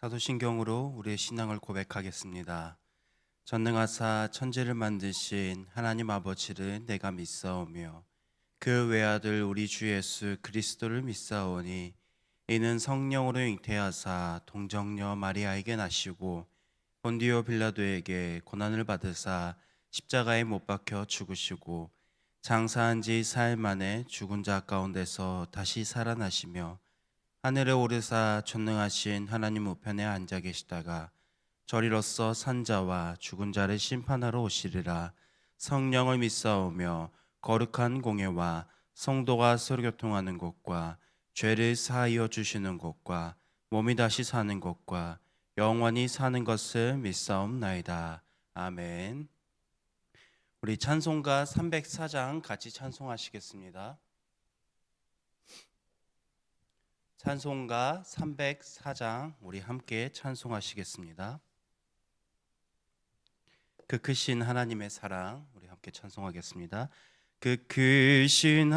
사도신경으로 우리의 신앙을 고백하겠습니다. 전능하사 천지를 만드신 하나님 아버지를 내가 믿사오며 그 외아들 우리 주 예수 그리스도를 믿사오니 이는 성령으로 잉태하사 동정녀 마리아에게 나시고 본디오 빌라도에게 고난을 받으사 십자가에 못 박혀 죽으시고 장사한 지 사흘 만에 죽은 자 가운데서 다시 살아나시며 하늘에 오르사 전능하신 하나님 우편에 앉아 계시다가 저리로서 산자와 죽은 자를 심판하러 오시리라. 성령을 믿사오며 거룩한 공예와 성도가 서로 교통하는 것과 죄를 사하여 주시는 것과 몸이 다시 사는 것과 영원히 사는 것을 믿사옵나이다. 아멘. 우리 찬송가 304장 같이 찬송하시겠습니다. 찬송가 304장 우리 함께 찬송하시겠습니다. 그 크신 하나님의 사랑 우리 함께 찬송하겠습니다. 그 크신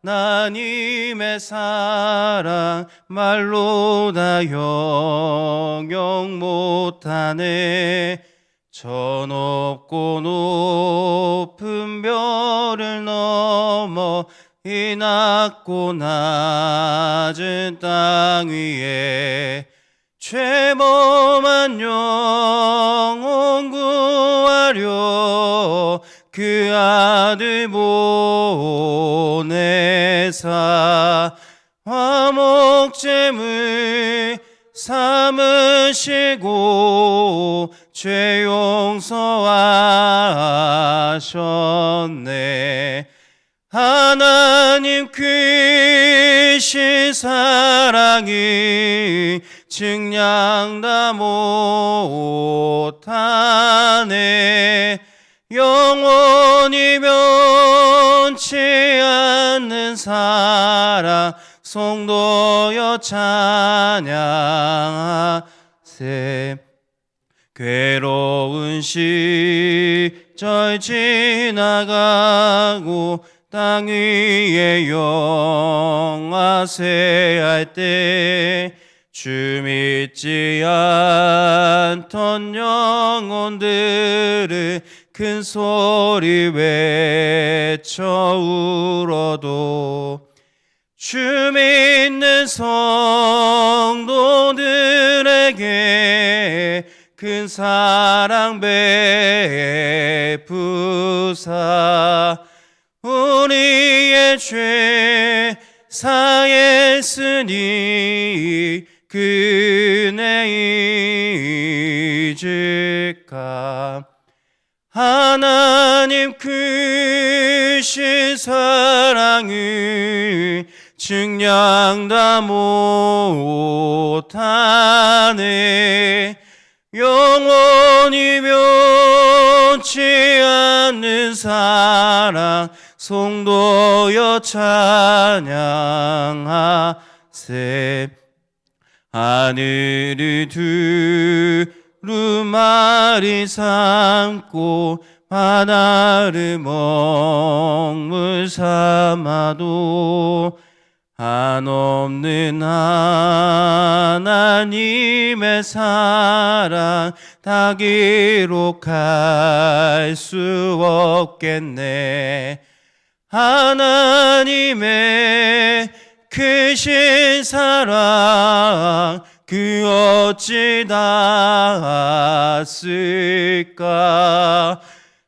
하나님의 사랑 말로 다 영영 못하네. 저 높고 높은 별을 넘어 이 낮고 낮은 땅 위에 죄범한 영혼 구하려 그 아들 보내사 화목제물 삼으시고 죄 용서하셨네. 하나님 크신 사랑이 증량 다 못하네. 영원히 변치 않는 사랑 성도여 찬양하세. 괴로운 시절 지나가고 땅 위에 영화세 할 때 주 믿지 않던 영혼들을 큰 소리 외쳐 울어도 주 믿는 성도들에게 큰 사랑 베푸사 우리의 죄 사했으니 그네 잊을까. 하나님 크신 사랑을 증량 다 못하네. 영원히 변치 않는 사랑 성도여 찬양하세. 하늘을 두루마리 삼고 바다를 먹물 삼아도 한없는 하나님의 사랑 다 기록할 수 없겠네. 하나님의 크신 사랑 그 어찌 닿았을까.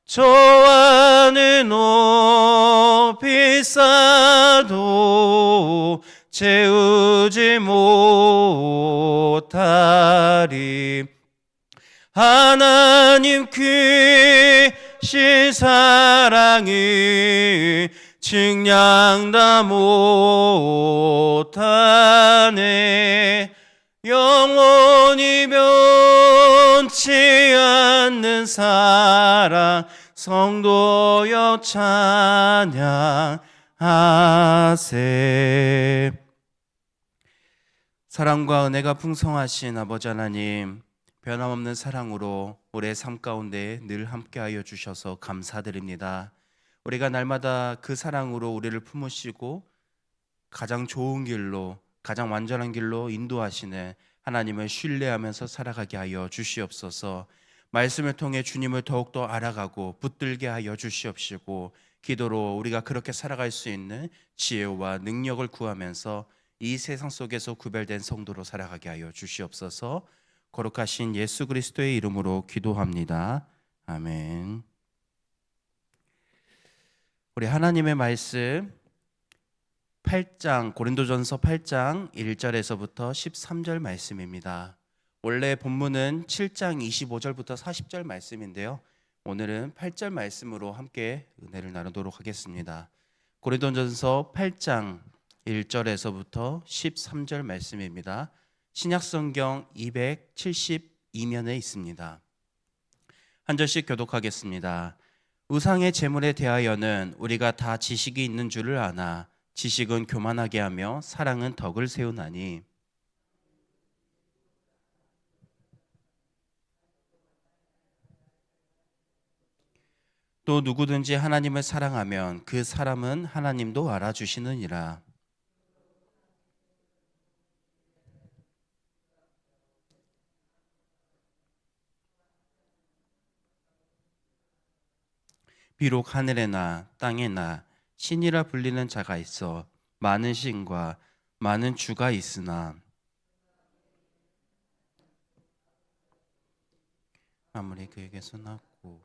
저 하늘 높이 쌓아도 채우지 못하리. 하나님 크신 사랑을 증량 다 못하네. 영원히 변치 않는 사랑 성도여 찬양하세. 사랑과 은혜가 풍성하신 아버지 하나님, 변함없는 사랑으로 우리의 삶 가운데 늘 함께하여 주셔서 감사드립니다. 우리가 날마다 그 사랑으로 우리를 품으시고 가장 좋은 길로, 가장 완전한 길로 인도하시는 하나님을 신뢰하면서 살아가게 하여 주시옵소서. 말씀을 통해 주님을 더욱더 알아가고 붙들게 하여 주시옵시고, 기도로 우리가 그렇게 살아갈 수 있는 지혜와 능력을 구하면서 이 세상 속에서 구별된 성도로 살아가게 하여 주시옵소서. 거룩하신 예수 그리스도의 이름으로 기도합니다. 아멘. 우리 하나님의 말씀 8장 고린도전서 8장 1절에서부터 13절 말씀입니다. 원래 본문은 7장 25절부터 40절 말씀인데요. 오늘은 8절 말씀으로 함께 은혜를 나누도록 하겠습니다. 고린도전서 8장 1절에서부터 13절 말씀입니다. 신약성경 272면에 있습니다. 한 절씩 교독하겠습니다. 우상의 제물에 대하여는 우리가 다 지식이 있는 줄을 아나 지식은 교만하게 하며 사랑은 덕을 세우나니, 또 누구든지 하나님을 사랑하면 그 사람은 하나님도 알아주시느니라. 비록 하늘에나 땅에나 신이라 불리는 자가 있어 많은 신과 많은 주가 있으나, 아무리 그에게서 낳고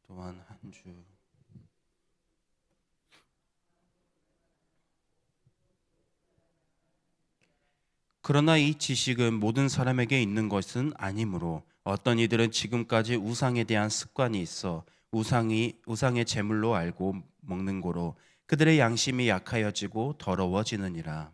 또한 한 주, 그러나 이 지식은 모든 사람에게 있는 것은 아니므로 어떤 이들은 지금까지 우상에 대한 습관이 있어 우상의 제물로 알고 먹는 고로 그들의 양심이 약하여지고 더러워지느니라.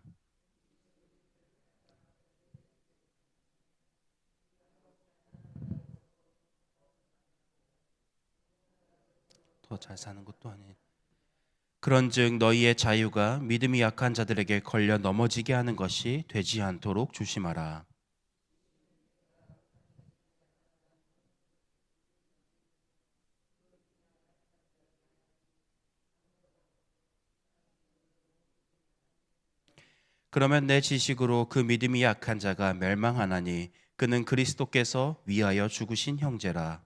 더 잘 사는 것도 아니. 그런즉 너희의 자유가 믿음이 약한 자들에게 걸려 넘어지게 하는 것이 되지 않도록 조심하라. 그러면 내 지식으로 그 믿음이 약한 자가 멸망하나니 그는 그리스도께서 위하여 죽으신 형제라.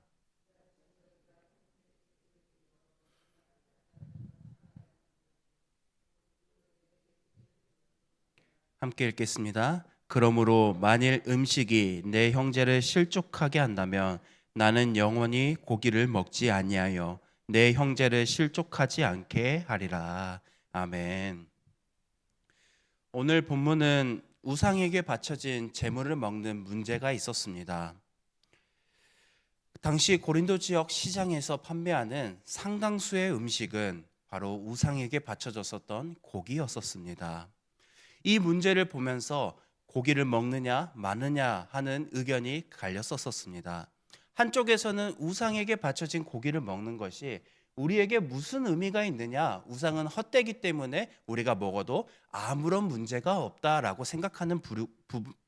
함께 읽겠습니다. 그러므로 만일 음식이 내 형제를 실족하게 한다면 나는 영원히 고기를 먹지 아니하여 내 형제를 실족하지 않게 하리라. 아멘. 오늘 본문은 우상에게 바쳐진 제물을 먹는 문제가 있었습니다. 당시 고린도 지역 시장에서 판매하는 상당수의 음식은 바로 우상에게 바쳐졌었던 고기였었습니다. 이 문제를 보면서 고기를 먹느냐 마느냐 하는 의견이 갈렸었습니다. 한쪽에서는 우상에게 바쳐진 고기를 먹는 것이 우리에게 무슨 의미가 있느냐, 우상은 헛되기 때문에 우리가 먹어도 아무런 문제가 없다라고 생각하는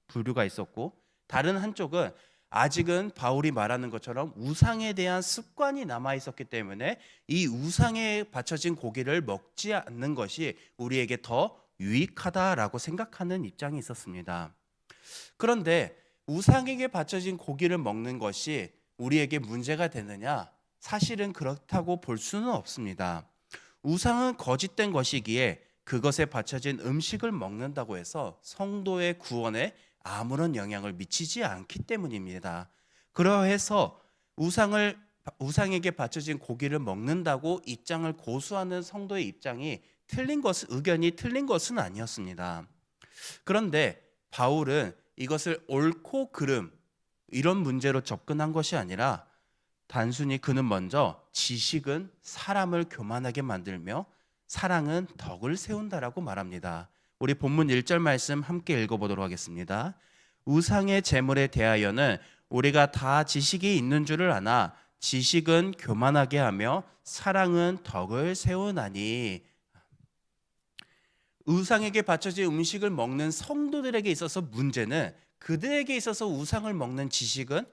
부류가 있었고, 다른 한쪽은 아직은 바울이 말하는 것처럼 우상에 대한 습관이 남아 있었기 때문에 이 우상에 바쳐진 고기를 먹지 않는 것이 우리에게 더 유익하다라고 생각하는 입장이 있었습니다. 그런데 우상에게 바쳐진 고기를 먹는 것이 우리에게 문제가 되느냐? 사실은 그렇다고 볼 수는 없습니다. 우상은 거짓된 것이기에 그것에 바쳐진 음식을 먹는다고 해서 성도의 구원에 아무런 영향을 미치지 않기 때문입니다. 그러해서 우상에게 바쳐진 고기를 먹는다고 입장을 고수하는 성도의 입장이 의견이 틀린 것은 아니었습니다. 그런데 바울은 이것을 옳고 그름 이런 문제로 접근한 것이 아니라 단순히 그는 먼저 지식은 사람을 교만하게 만들며 사랑은 덕을 세운다라고 말합니다. 우리 본문 1절 말씀 함께 읽어보도록 하겠습니다. 우상의 제물에 대하여는 우리가 다 지식이 있는 줄을 아나 지식은 교만하게 하며 사랑은 덕을 세우나니. 우상에게 바쳐진 음식을 먹는 성도들에게 있어서 문제는 그들에게 있어서 우상을 먹는 지식은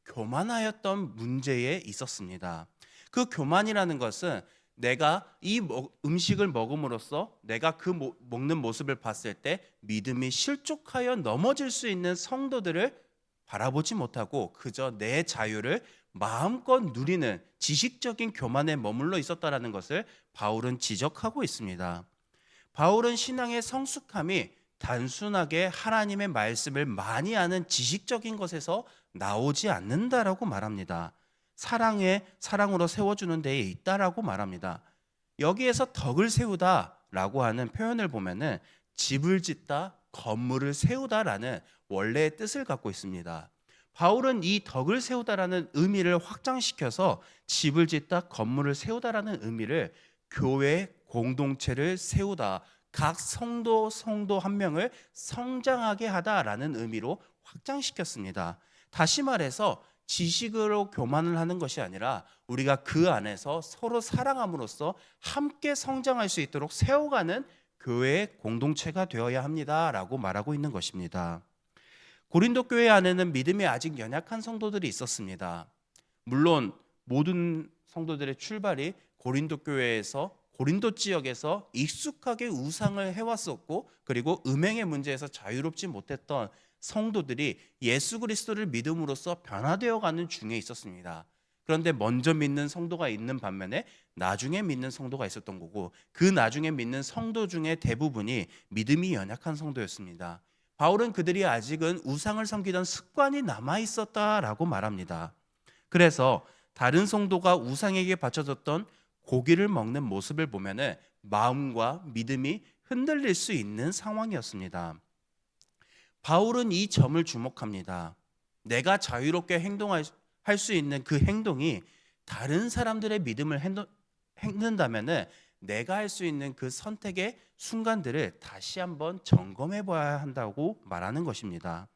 교만하였던 문제에 있었습니다. 그 교만이라는 것은 내가 이 음식을 먹음으로써 내가 그 먹는 모습을 봤을 때 믿음이 실족하여 넘어질 수 있는 성도들을 바라보지 못하고 그저 내 자유를 마음껏 누리는 지식적인 교만에 머물러 있었다라는 것을 바울은 지적하고 있습니다. 바울은 신앙의 성숙함이 단순하게 하나님의 말씀을 많이 아는 지식적인 것에서 나오지 않는다라고 말합니다. 사랑으로 세워주는 데에 있다라고 말합니다. 여기에서 덕을 세우다라고 하는 표현을 보면은 집을 짓다, 건물을 세우다라는 원래의 뜻을 갖고 있습니다. 바울은 이 덕을 세우다라는 의미를 확장시켜서 집을 짓다, 건물을 세우다라는 의미를 교회 공동체를 세우다, 각 성도 한 명을 성장하게 하다라는 의미로 확장시켰습니다. 다시 말해서 지식으로 교만을 하는 것이 아니라 우리가 그 안에서 서로 사랑함으로써 함께 성장할 수 있도록 세워가는 교회의 공동체가 되어야 합니다라고 말하고 있는 것입니다. 고린도 교회 안에는 믿음이 아직 연약한 성도들이 있었습니다. 물론 모든 성도들의 출발이 고린도 교회에서 고린도 지역에서 익숙하게 우상을 해왔었고 그리고 음행의 문제에서 자유롭지 못했던 성도들이 예수 그리스도를 믿음으로써 변화되어가는 중에 있었습니다. 그런데 먼저 믿는 성도가 있는 반면에 나중에 믿는 성도가 있었던 거고 그 나중에 믿는 성도 중에 대부분이 믿음이 연약한 성도였습니다. 바울은 그들이 아직은 우상을 섬기던 습관이 남아있었다라고 말합니다. 그래서 다른 성도가 우상에게 바쳐졌던 고기를 먹는 모습을 보면은 마음과 믿음이 흔들릴 수 있는 상황이었습니다. 바울은 이 점을 주목합니다. 내가 자유롭게 행동할 수 있는 그 행동이 다른 사람들의 믿음을 행는다면은 내가 할 수 있는 그 선택의 순간들을 다시 한번 점검해 봐야 한다고 말하는 것입니다.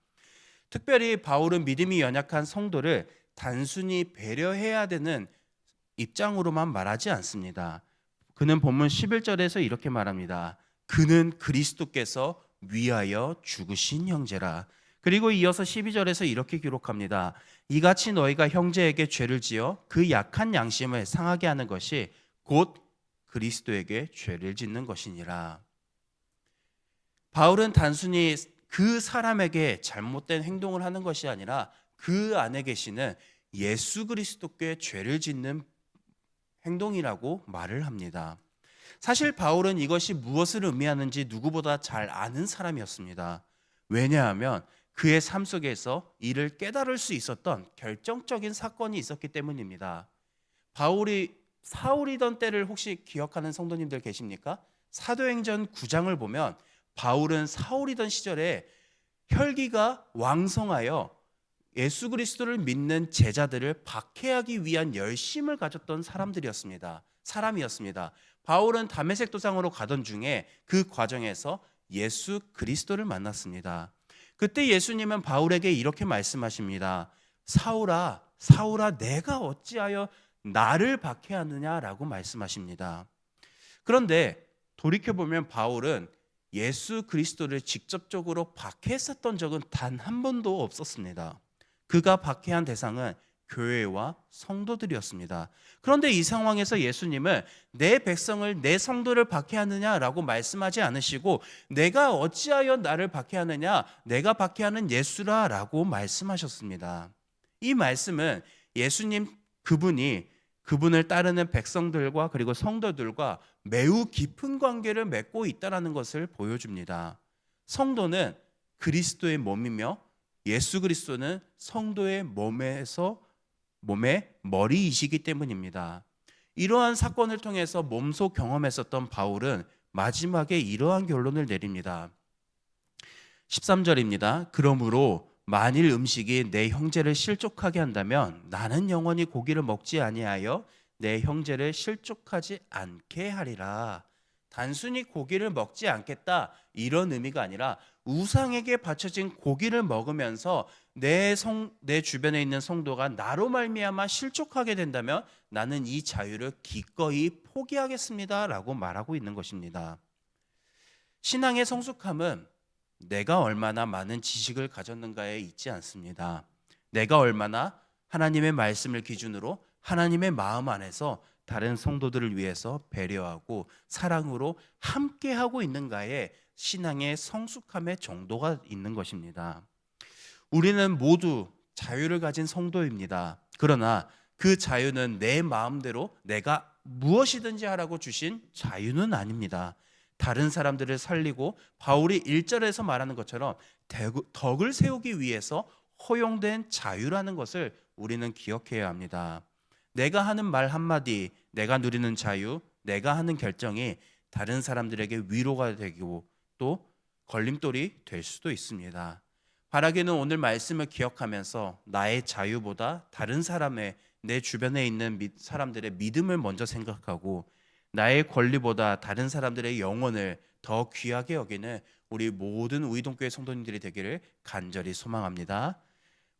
특별히 바울은 믿음이 연약한 성도를 단순히 배려해야 되는 입장으로만 말하지 않습니다. 그는 본문 11절에서 이렇게 말합니다. 그는 그리스도께서 위하여 죽으신 형제라. 그리고 이어서 12절에서 이렇게 기록합니다. 이같이 너희가 형제에게 죄를 지어 그 약한 양심을 상하게 하는 것이 곧 그리스도에게 죄를 짓는 것이니라. 바울은 단순히 그 사람에게 잘못된 행동을 하는 것이 아니라 그 안에 계시는 예수 그리스도께 죄를 짓는 행동이라고 말을 합니다. 사실 바울은 이것이 무엇을 의미하는지 누구보다 잘 아는 사람이었습니다. 왜냐하면 그의 삶 속에서 이를 깨달을 수 있었던 결정적인 사건이 있었기 때문입니다. 바울이 사울이던 때를 혹시 기억하는 성도님들 계십니까? 사도행전 9장을 보면 바울은 사울이던 시절에 혈기가 왕성하여 예수 그리스도를 믿는 제자들을 박해하기 위한 열심을 가졌던 사람이었습니다. 바울은 다메섹 도상으로 가던 중에 그 과정에서 예수 그리스도를 만났습니다. 그때 예수님은 바울에게 이렇게 말씀하십니다. 사울아, 사울아, 내가 어찌하여 나를 박해하느냐라고 말씀하십니다. 그런데 돌이켜보면 바울은 예수 그리스도를 직접적으로 박해했었던 적은 단 한 번도 없었습니다. 그가 박해한 대상은 교회와 성도들이었습니다. 그런데 이 상황에서 예수님은 내 백성을 내 성도를 박해하느냐라고 말씀하지 않으시고 내가 어찌하여 나를 박해하느냐 내가 박해하는 예수라라고 말씀하셨습니다. 이 말씀은 예수님 그분을 따르는 백성들과 그리고 성도들과 매우 깊은 관계를 맺고 있다는 것을 보여줍니다. 성도는 그리스도의 몸이며 예수 그리스도는 성도의 몸의 머리이시기 때문입니다. 이러한 사건을 통해서 몸소 경험했었던 바울은 마지막에 이러한 결론을 내립니다. 13절입니다. 그러므로 만일 음식이 내 형제를 실족하게 한다면 나는 영원히 고기를 먹지 아니하여 내 형제를 실족하지 않게 하리라. 단순히 고기를 먹지 않겠다 이런 의미가 아니라 우상에게 바쳐진 고기를 먹으면서 내 주변에 있는 성도가 나로 말미암아 실족하게 된다면 나는 이 자유를 기꺼이 포기하겠습니다라고 말하고 있는 것입니다. 신앙의 성숙함은 내가 얼마나 많은 지식을 가졌는가에 있지 않습니다. 내가 얼마나 하나님의 말씀을 기준으로 하나님의 마음 안에서 다른 성도들을 위해서 배려하고 사랑으로 함께하고 있는가에 신앙의 성숙함의 정도가 있는 것입니다. 우리는 모두 자유를 가진 성도입니다. 그러나 그 자유는 내 마음대로 내가 무엇이든지 하라고 주신 자유는 아닙니다. 다른 사람들을 살리고 바울이 1절에서 말하는 것처럼 덕을 세우기 위해서 허용된 자유라는 것을 우리는 기억해야 합니다. 내가 하는 말 한마디, 내가 누리는 자유, 내가 하는 결정이 다른 사람들에게 위로가 되고 또 걸림돌이 될 수도 있습니다. 바라기는 오늘 말씀을 기억하면서 나의 자유보다 다른 사람의, 내 주변에 있는 사람들의 믿음을 먼저 생각하고 나의 권리보다 다른 사람들의 영혼을 더 귀하게 여기는 우리 모든 우이동교회 성도님들이 되기를 간절히 소망합니다.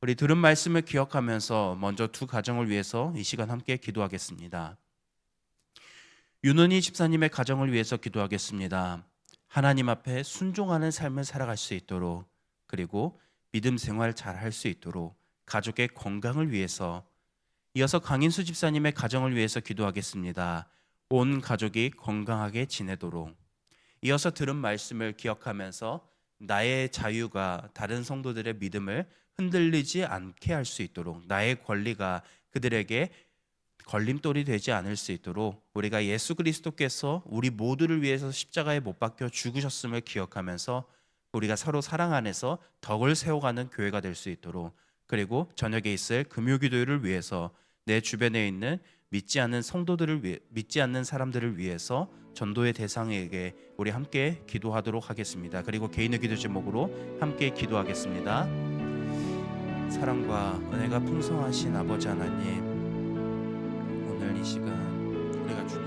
우리 들은 말씀을 기억하면서 먼저 두 가정을 위해서 이 시간 함께 기도하겠습니다. 윤은희 집사님의 가정을 위해서 기도하겠습니다. 하나님 앞에 순종하는 삶을 살아갈 수 있도록, 그리고 믿음 생활 잘 할 수 있도록, 가족의 건강을 위해서, 이어서 강인수 집사님의 가정을 위해서 기도하겠습니다. 온 가족이 건강하게 지내도록, 이어서 들은 말씀을 기억하면서 나의 자유가 다른 성도들의 믿음을 흔들리지 않게 할 수 있도록, 나의 권리가 그들에게 걸림돌이 되지 않을 수 있도록 우리가 예수 그리스도께서 우리 모두를 위해서 십자가에 못 박혀 죽으셨음을 기억하면서 우리가 서로 사랑 안에서 덕을 세워가는 교회가 될 수 있도록, 그리고 저녁에 있을 금요기도를 위해서 내 주변에 있는 믿지 않는 성도들을 위해, 믿지 않는 사람들을 위해서 전도의 대상에게 우리 함께 기도하도록 하겠습니다. 그리고 개인의 기도 제목으로 함께 기도하겠습니다. 사랑과 은혜가 풍성하신 아버지 하나님, 오늘 이 시간 우리가 주님